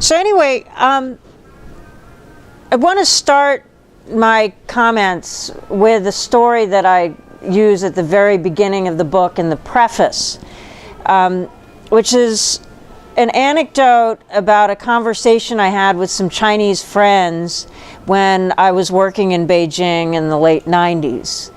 So anyway, I want to start my comments with a story that I use at the very beginning of the book in the preface, which is an anecdote about a conversation I had with some Chinese friends when I was working in Beijing in the late 90s.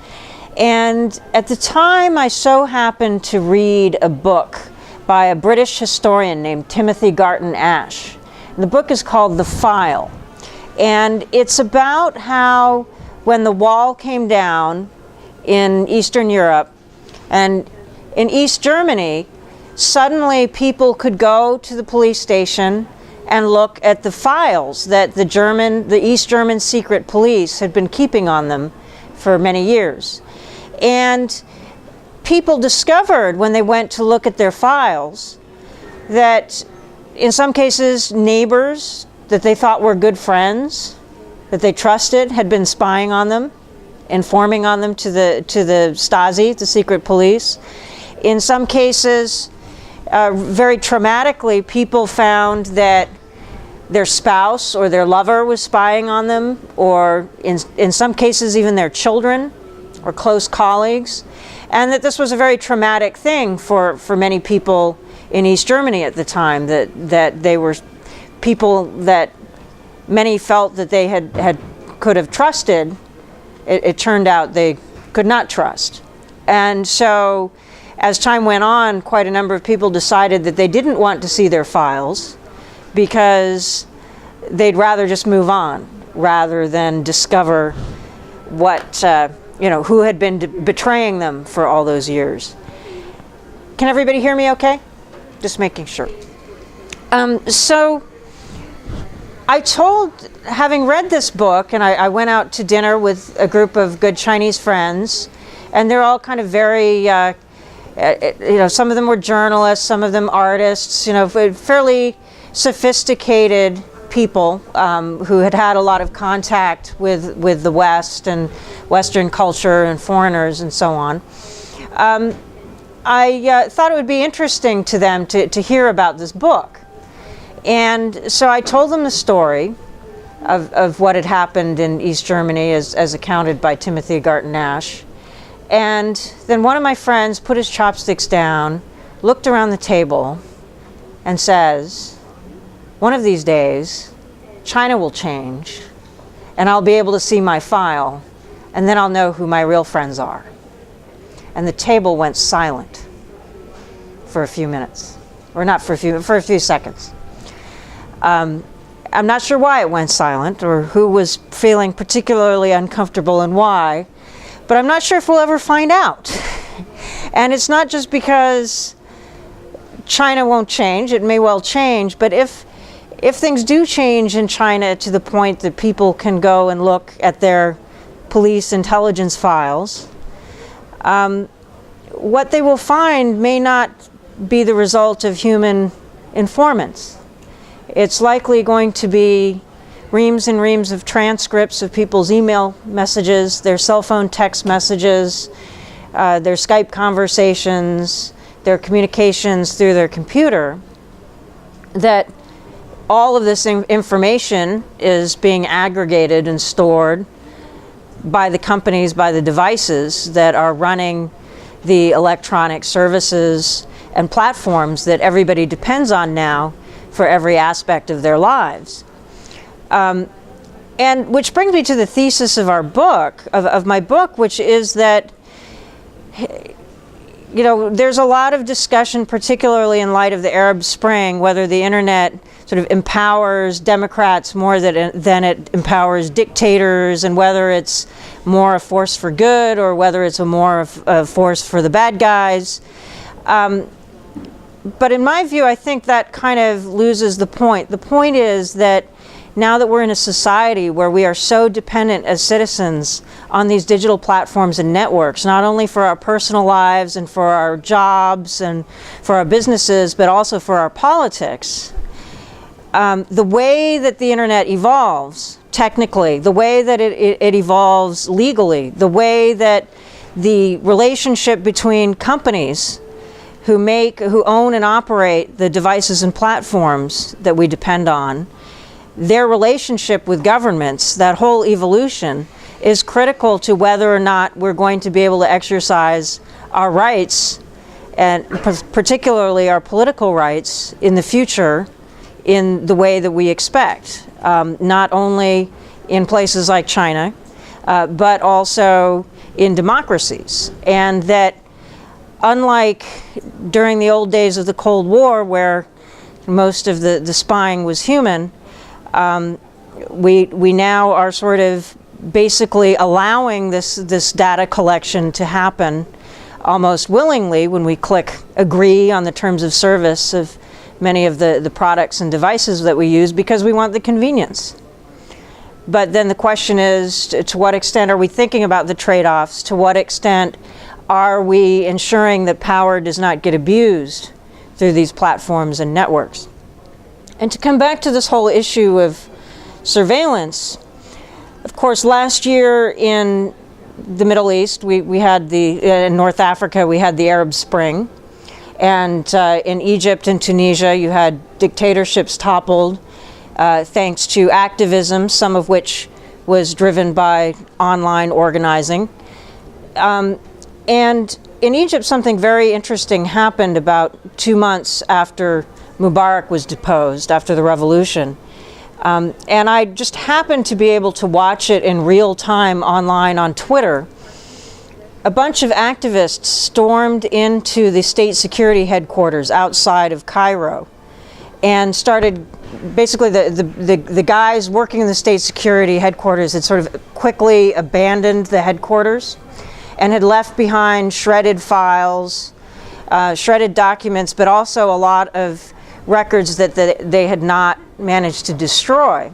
And at the time, I so happened to read a book by a British historian named Timothy Garton Ash. And the book is called The File. And it's about how when the wall came down in Eastern Europe and in East Germany, suddenly people could go to the police station and look at the files that the East German secret police had been keeping on them for many years. And people discovered when they went to look at their files that in some cases neighbors that they thought were good friends, that they trusted, had been spying on them, informing on them to the Stasi, the secret police. In some cases, very traumatically, people found that their spouse or their lover was spying on them, or in some cases even their children or close colleagues. And that this was a very traumatic thing for many people in East Germany at the time, that they were people that many felt that they could have trusted. It turned out they could not trust. And so as time went on, quite a number of people decided that they didn't want to see their files because they'd rather just move on rather than discover what who had been betraying them for all those years. Can everybody hear me okay? Just making sure. So having read this book, and I went out to dinner with a group of good Chinese friends, and they're all kind of very, some of them were journalists, some of them artists, fairly sophisticated people who had a lot of contact with the West and Western culture and foreigners and so on. I thought it would be interesting to them to hear about this book. And so I told them the story of what had happened in East Germany as accounted by Timothy Garton Ash. And then one of my friends put his chopsticks down, looked around the table, and says, "One of these days, China will change, and I'll be able to see my file, and then I'll know who my real friends are." And the table went silent for a few minutes, or not for a few seconds. I'm not sure why it went silent or who was feeling particularly uncomfortable and why, but I'm not sure if we'll ever find out. And it's not just because China won't change, it may well change, but if things do change in China to the point that people can go and look at their police intelligence files, what they will find may not be the result of human informants. It's likely going to be reams and reams of transcripts of people's email messages, their cell phone text messages, their Skype conversations, their communications through their computer, that all of this information is being aggregated and stored by the companies, by the devices that are running the electronic services and platforms that everybody depends on now for every aspect of their lives. And which brings me to the thesis of our book, of my book, which is that there's a lot of discussion, particularly in light of the Arab Spring, whether the internet sort of empowers Democrats more than it empowers dictators, and whether it's more a force for good or whether it's more of a force for the bad guys. But in my view, I think that kind of loses the point. The point is that now that we're in a society where we are so dependent as citizens on these digital platforms and networks, not only for our personal lives and for our jobs and for our businesses, but also for our politics, the way that the internet evolves technically, the way that it evolves legally, the way that the relationship between companies who own and operate the devices and platforms that we depend on, their relationship with governments, that whole evolution is critical to whether or not we're going to be able to exercise our rights, and particularly our political rights, in the future in the way that we expect, not only in places like China, but also in democracies. And that unlike during the old days of the Cold War, where most of the spying was human, we now are sort of basically allowing this data collection to happen almost willingly when we click agree on the terms of service of many of the products and devices that we use, because we want the convenience. But then the question is, to what extent are we thinking about the trade-offs? To what extent are we ensuring that power does not get abused through these platforms and networks? And to come back to this whole issue of surveillance, of course, last year in the Middle East, we had in North Africa, we had the Arab Spring. And in Egypt and Tunisia, you had dictatorships toppled thanks to activism, some of which was driven by online organizing. And in Egypt, something very interesting happened about 2 months after Mubarak was deposed, after the revolution. And I just happened to be able to watch it in real time online on Twitter. A bunch of activists stormed into the state security headquarters outside of Cairo and started, basically the guys working in the state security headquarters had sort of quickly abandoned the headquarters and had left behind shredded files, shredded documents, but also a lot of records that they had not managed to destroy.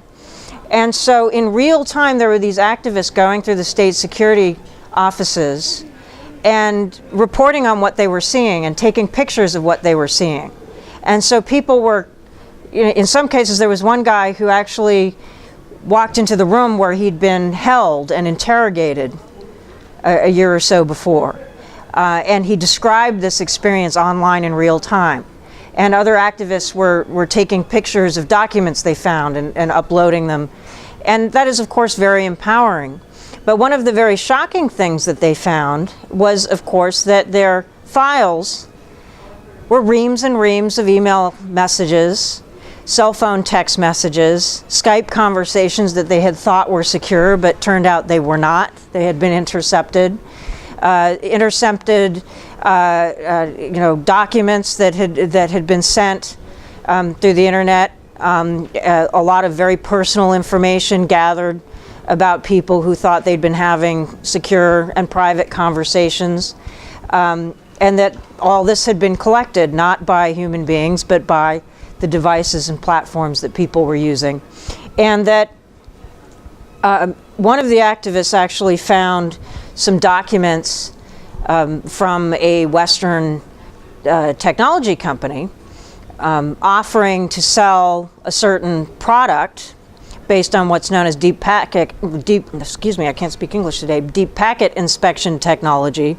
And so in real time, there were these activists going through the state security offices and reporting on what they were seeing and taking pictures of what they were seeing. And so people were, in some cases, there was one guy who actually walked into the room where he'd been held and interrogated a year or so before. And he described this experience online in real time. And other activists were taking pictures of documents they found and uploading them. And that is, of course, very empowering. But one of the very shocking things that they found was, of course, that their files were reams and reams of email messages, cell phone text messages, Skype conversations that they had thought were secure, but turned out they were not. They had been intercepted. Documents that had been sent through the internet. A lot of very personal information gathered about people who thought they'd been having secure and private conversations, and that all this had been collected not by human beings but by the devices and platforms that people were using. And that one of the activists actually found some documents from a Western technology company offering to sell a certain product based on what's known as deep packet inspection technology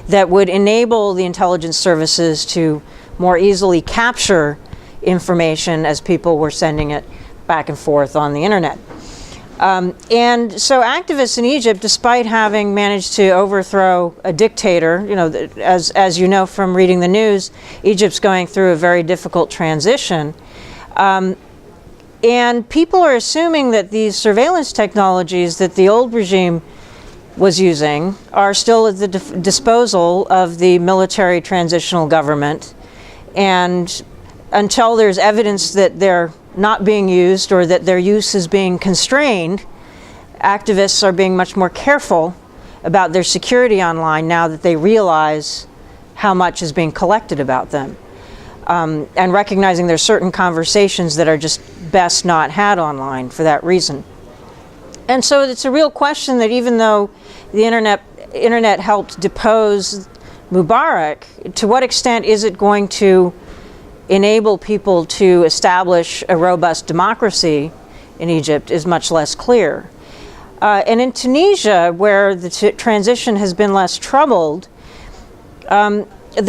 that would enable the intelligence services to more easily capture information as people were sending it back and forth on the internet. And so activists in Egypt, despite having managed to overthrow a dictator, as you know from reading the news, Egypt's going through a very difficult transition. And people are assuming that these surveillance technologies that the old regime was using are still at the disposal of the military transitional government. And until there's evidence that they're not being used or that their use is being constrained, activists are being much more careful about their security online now that they realize how much is being collected about them. And recognizing there's certain conversations that are just best not had online for that reason. And so it's a real question that even though the internet helped depose Mubarak, to what extent is it going to enable people to establish a robust democracy in Egypt is much less clear. And in Tunisia, where the transition has been less troubled, there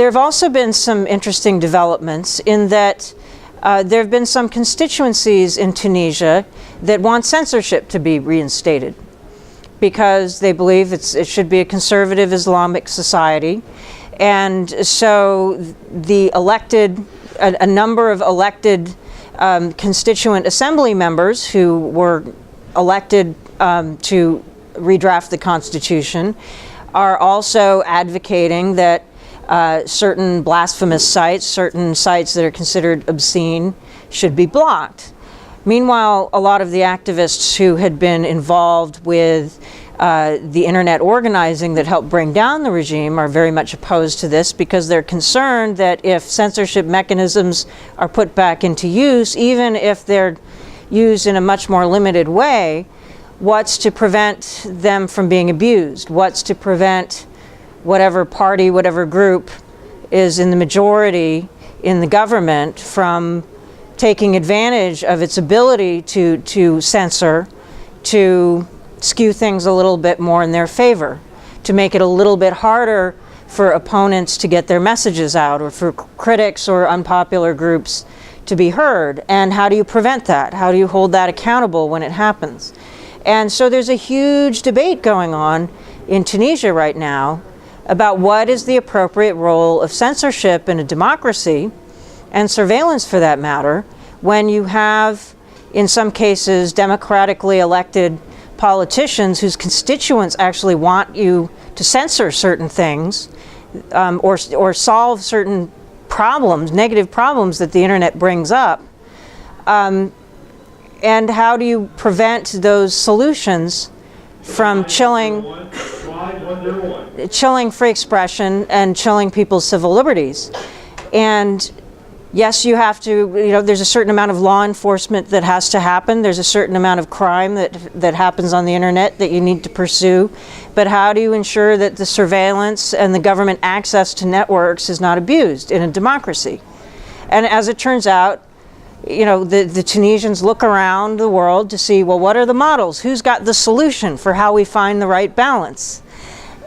have also been some interesting developments in that there have been some constituencies in Tunisia that want censorship to be reinstated because they believe it should be a conservative Islamic society. And so a number of elected constituent assembly members who were elected to redraft the Constitution are also advocating that certain blasphemous sites, certain sites that are considered obscene, should be blocked. Meanwhile, a lot of the activists who had been involved with the internet organizing that helped bring down the regime are very much opposed to this because they're concerned that if censorship mechanisms are put back into use, even if they're used in a much more limited way, what's to prevent them from being abused? What's to prevent whatever party, whatever group is in the majority in the government from taking advantage of its ability to censor, to skew things a little bit more in their favor, to make it a little bit harder for opponents to get their messages out, or for critics or unpopular groups to be heard? And how do you prevent that? How do you hold that accountable when it happens? And so there's a huge debate going on in Tunisia right now about what is the appropriate role of censorship in a democracy, and surveillance for that matter, when you have, in some cases, democratically elected politicians whose constituents actually want you to censor certain things or solve certain problems, negative problems that the internet brings up. And how do you prevent those solutions from chilling free expression and chilling people's civil liberties? And yes, you have to, there's a certain amount of law enforcement that has to happen. There's a certain amount of crime that happens on the internet that you need to pursue. But how do you ensure that the surveillance and the government access to networks is not abused in a democracy? And as it turns out, the Tunisians look around the world to see, well, what are the models? Who's got the solution for how we find the right balance?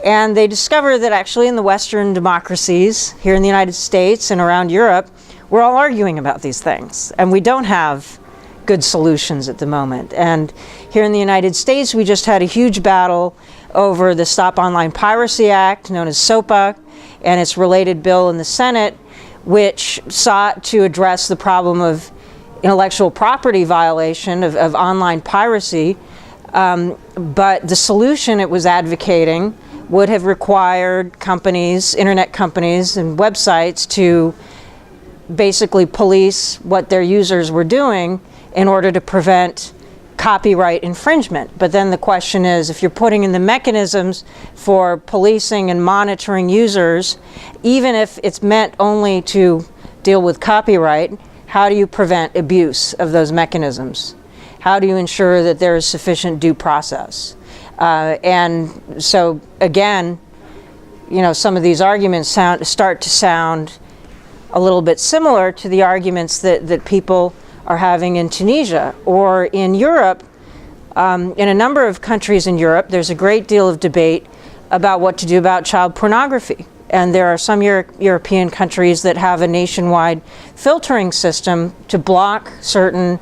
And they discover that actually in the Western democracies, here in the United States and around Europe, we're all arguing about these things, and we don't have good solutions at the moment. And here in the United States, we just had a huge battle over the Stop Online Piracy Act, known as SOPA, and its related bill in the Senate, which sought to address the problem of intellectual property violation of online piracy. But the solution it was advocating would have required companies, internet companies and websites to basically police what their users were doing in order to prevent copyright infringement. But then the question is, if you're putting in the mechanisms for policing and monitoring users, even if it's meant only to deal with copyright, how do you prevent abuse of those mechanisms? How do you ensure that there is sufficient due process? And so again, some of these arguments start to sound a little bit similar to the arguments that people are having in Tunisia or in Europe. In a number of countries in Europe, there's a great deal of debate about what to do about child pornography. And there are some European countries that have a nationwide filtering system to block certain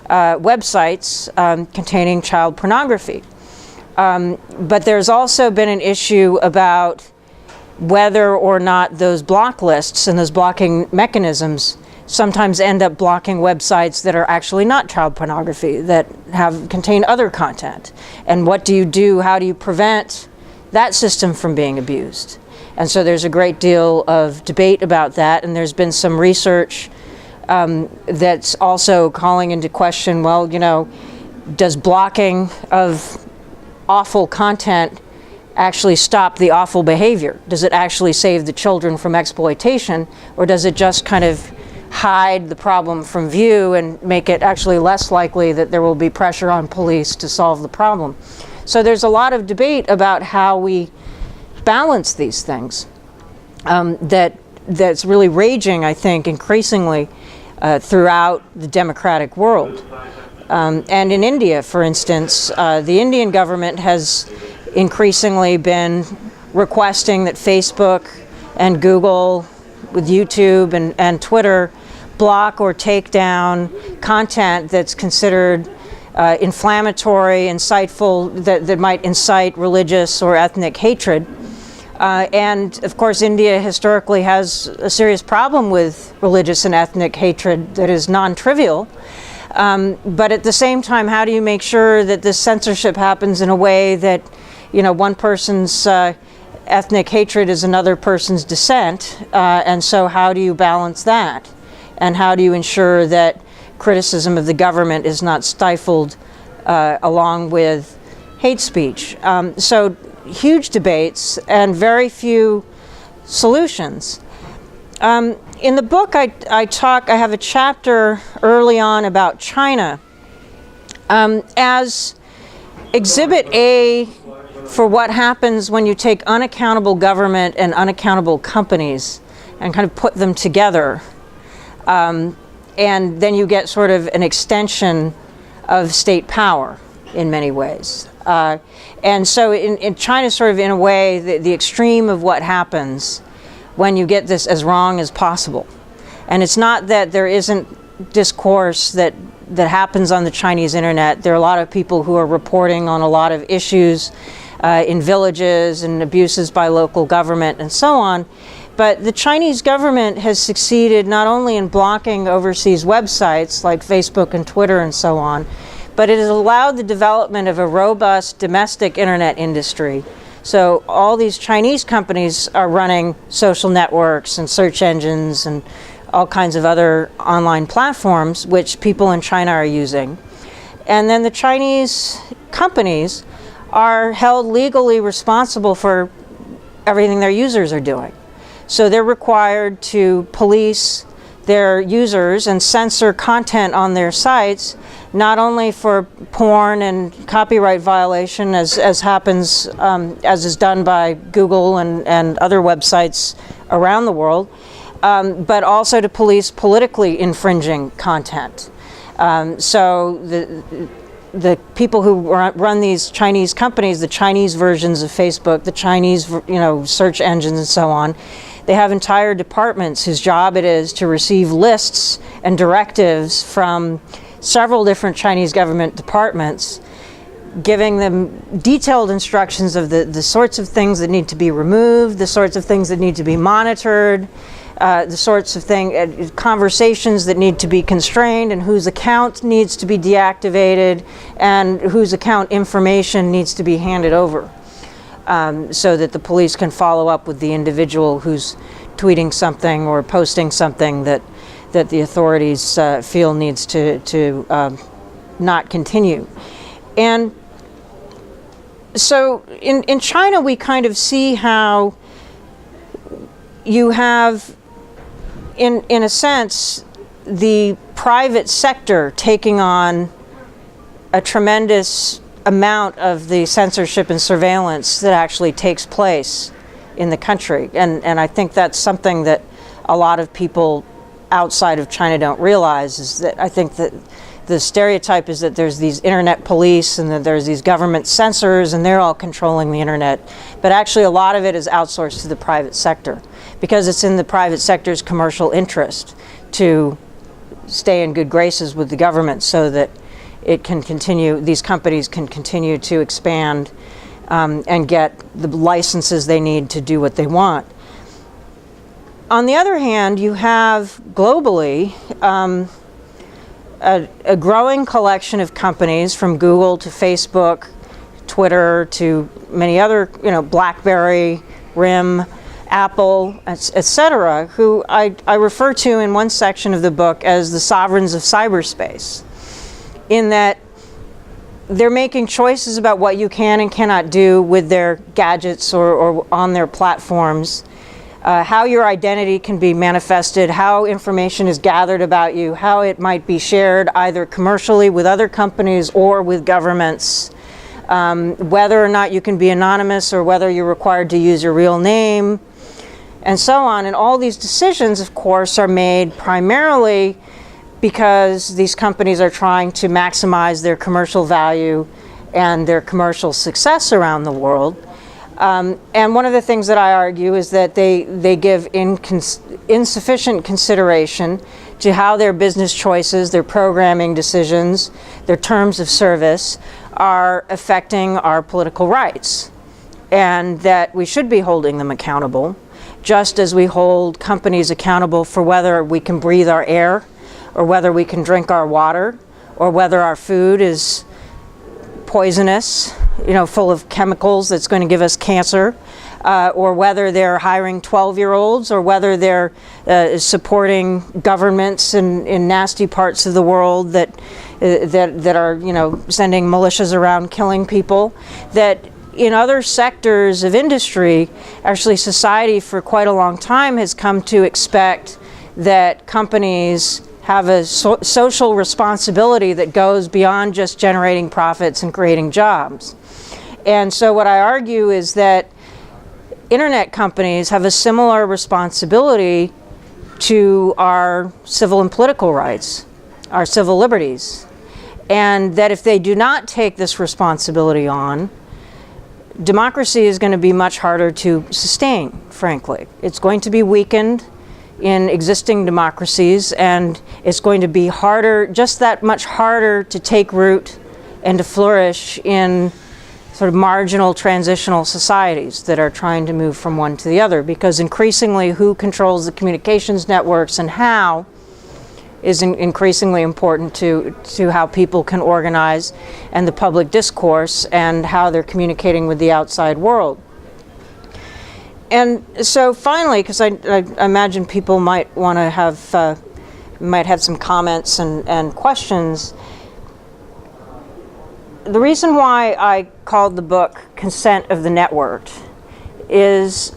websites containing child pornography. But there's also been an issue about whether or not those block lists and those blocking mechanisms sometimes end up blocking websites that are actually not child pornography, that contain other content. And what do you do? How do you prevent that system from being abused? And so there's a great deal of debate about that, and there's been some research that's also calling into question, well, does blocking of awful content actually stop the awful behavior? Does it actually save the children from exploitation, or does it just kind of hide the problem from view and make it actually less likely that there will be pressure on police to solve the problem. So there's a lot of debate about how we balance these things that's really raging, I think, increasingly throughout the democratic world. And in India, for instance, the Indian government has increasingly been requesting that Facebook and Google, with YouTube and Twitter, block or take down content that's considered inflammatory, insightful, that might incite religious or ethnic hatred. And of course, India historically has a serious problem with religious and ethnic hatred that is non-trivial. But at the same time, how do you make sure that this censorship happens in a way that, one person's ethnic hatred is another person's dissent? And so how do you balance that? And how do you ensure that criticism of the government is not stifled along with hate speech? So huge debates and very few solutions. In the book, I have a chapter early on about China as Exhibit A for what happens when you take unaccountable government and unaccountable companies and kind of put them together. And then you get sort of an extension of state power in many ways. And so in China, sort of in a way, the extreme of what happens when you get this as wrong as possible. And it's not that there isn't discourse that happens on the Chinese internet. There are a lot of people who are reporting on a lot of issues in villages and abuses by local government and so on. But the Chinese government has succeeded not only in blocking overseas websites like Facebook and Twitter and so on, but it has allowed the development of a robust domestic internet industry. So all these Chinese companies are running social networks and search engines and all kinds of other online platforms which people in China are using. And then the Chinese companies are held legally responsible for everything their users are doing. So they're required to police their users and censor content on their sites, not only for porn and copyright violation, as happens, as is done by Google and other websites around the world, but also to police politically infringing content. So the people who run these Chinese companies, the Chinese versions of Facebook, the Chinese search engines and so on, they have entire departments whose job it is to receive lists and directives from several different Chinese government departments, giving them detailed instructions of the sorts of things that need to be removed, the sorts of things that need to be monitored, the sorts of conversations that need to be constrained, and whose account needs to be deactivated, and whose account information needs to be handed over. So that the police can follow up with the individual who's tweeting something or posting something that the authorities feel needs to not continue. And so in China, we kind of see how you have, in a sense, the private sector taking on a tremendous amount of the censorship and surveillance that actually takes place in the country. And I think that's something that a lot of people outside of China don't realize, is that I think that the stereotype is that there's these internet police and that there's these government censors and they're all controlling the internet. But actually a lot of it is outsourced to the private sector, because it's in the private sector's commercial interest to stay in good graces with the government so that it can continue, these companies can continue to expand and get the licenses they need to do what they want. On the other hand, you have globally a growing collection of companies, from Google to Facebook, Twitter to many other, BlackBerry, RIM, Apple, etc., who I refer to in one section of the book as the sovereigns of cyberspace, in that they're making choices about what you can and cannot do with their gadgets or on their platforms how your identity can be manifested, how information is gathered about you, how it might be shared either commercially with other companies or with governments, whether or not you can be anonymous or whether you're required to use your real name, and so on. And all these decisions, of course, are made primarily because these companies are trying to maximize their commercial value and their commercial success around the world. And one of the things that I argue is that they give insufficient consideration to how their business choices, their programming decisions, their terms of service are affecting our political rights, and that we should be holding them accountable, just as we hold companies accountable for whether we can breathe our air, or whether we can drink our water, or whether our food is poisonous, full of chemicals that's going to give us cancer, or whether they're hiring 12-year-olds, or whether they're supporting governments in nasty parts of the world that are, sending militias around killing people. That in other sectors of industry, actually society for quite a long time has come to expect that companies have a social responsibility that goes beyond just generating profits and creating jobs. And so what I argue is that internet companies have a similar responsibility to our civil and political rights, our civil liberties. And that if they do not take this responsibility on, democracy is going to be much harder to sustain, frankly. It's going to be weakened in existing democracies, and it's going to be harder, just that much harder, to take root and to flourish in sort of marginal transitional societies that are trying to move from one to the other, because increasingly who controls the communications networks and how is increasingly important to how people can organize and the public discourse and how they're communicating with the outside world. And so finally, because I imagine people might want to have some comments and questions. The reason why I called the book Consent of the Networked is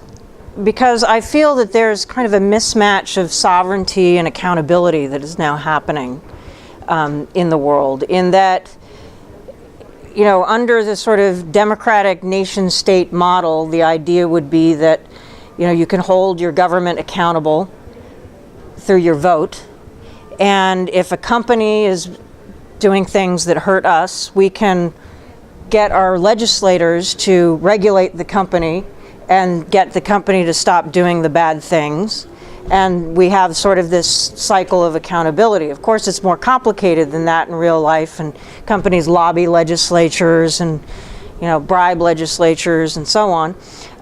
because I feel that there's kind of a mismatch of sovereignty and accountability that is now happening in the world, in that under the sort of democratic nation-state model, the idea would be that, you can hold your government accountable through your vote. And if a company is doing things that hurt us, we can get our legislators to regulate the company and get the company to stop doing the bad things. And we have sort of this cycle of accountability. Of course, it's more complicated than that in real life, and companies lobby legislatures and, bribe legislatures and so on.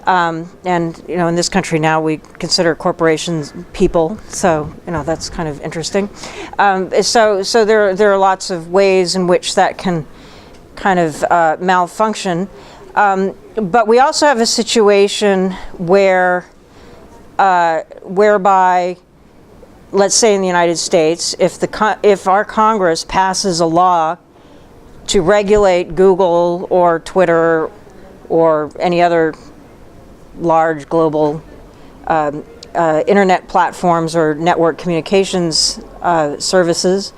And, in this country now we consider corporations people, so, that's kind of interesting. So there are lots of ways in which that can kind of malfunction. But we also have a situation whereby, let's say in the United States, if our Congress passes a law to regulate Google or Twitter or any other large global internet platforms or network communications services,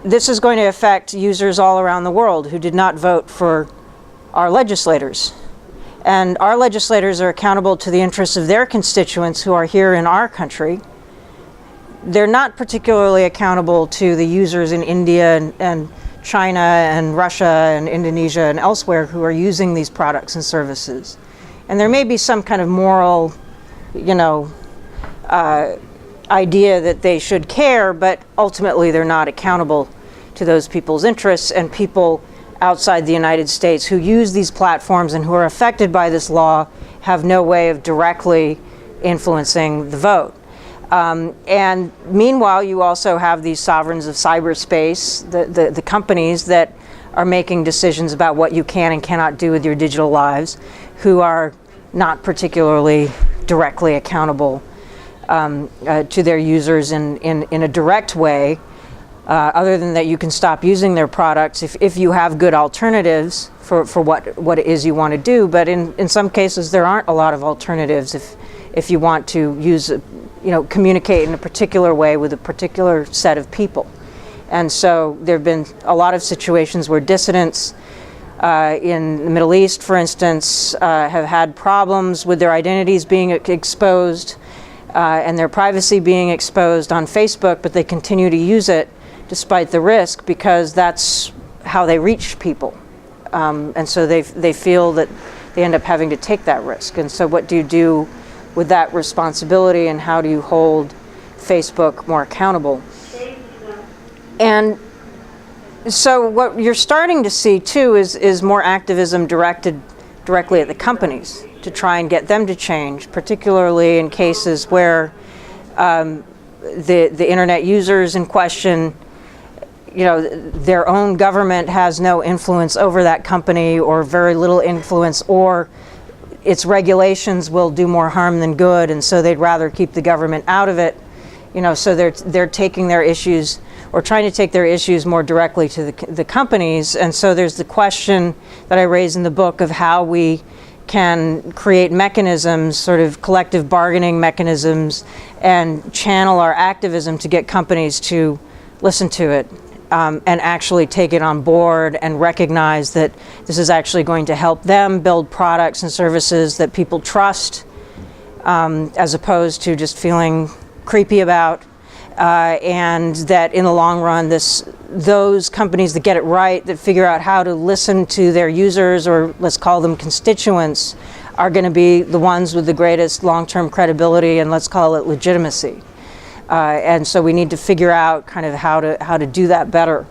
this is going to affect users all around the world who did not vote for our legislators. And our legislators are accountable to the interests of their constituents who are here in our country. They're not particularly accountable to the users in India and China and Russia and Indonesia and elsewhere who are using these products and services. And there may be some kind of moral, idea that they should care, but ultimately they're not accountable to those people's interests, and people outside the United States who use these platforms and who are affected by this law have no way of directly influencing the vote. And meanwhile, you also have these sovereigns of cyberspace, the companies that are making decisions about what you can and cannot do with your digital lives, who are not particularly directly accountable to their users in a direct way, other than that you can stop using their products if you have good alternatives for what it is you want to do. But in some cases there aren't a lot of alternatives if you want to use, communicate in a particular way with a particular set of people. And so there have been a lot of situations where dissidents in the Middle East, for instance, have had problems with their identities being exposed and their privacy being exposed on Facebook, but they continue to use it despite the risk because that's how they reach people. And so they feel that they end up having to take that risk. And so what do you do with that responsibility, and how do you hold Facebook more accountable? And so what you're starting to see too is more activism directed directly at the companies to try and get them to change, particularly in cases where the internet users in question, their own government has no influence over that company, or very little influence, or its regulations will do more harm than good, and so they'd rather keep the government out of it. So they're taking their issues, or trying to take their issues more directly to the companies. And so there's the question that I raise in the book of how we can create mechanisms, sort of collective bargaining mechanisms, and channel our activism to get companies to listen to it and actually take it on board and recognize that this is actually going to help them build products and services that people trust, as opposed to just feeling creepy about, and that in the long run those companies that get it right, that figure out how to listen to their users, or let's call them constituents, are going to be the ones with the greatest long-term credibility and let's call it legitimacy. And so we need to figure out kind of how to do that better.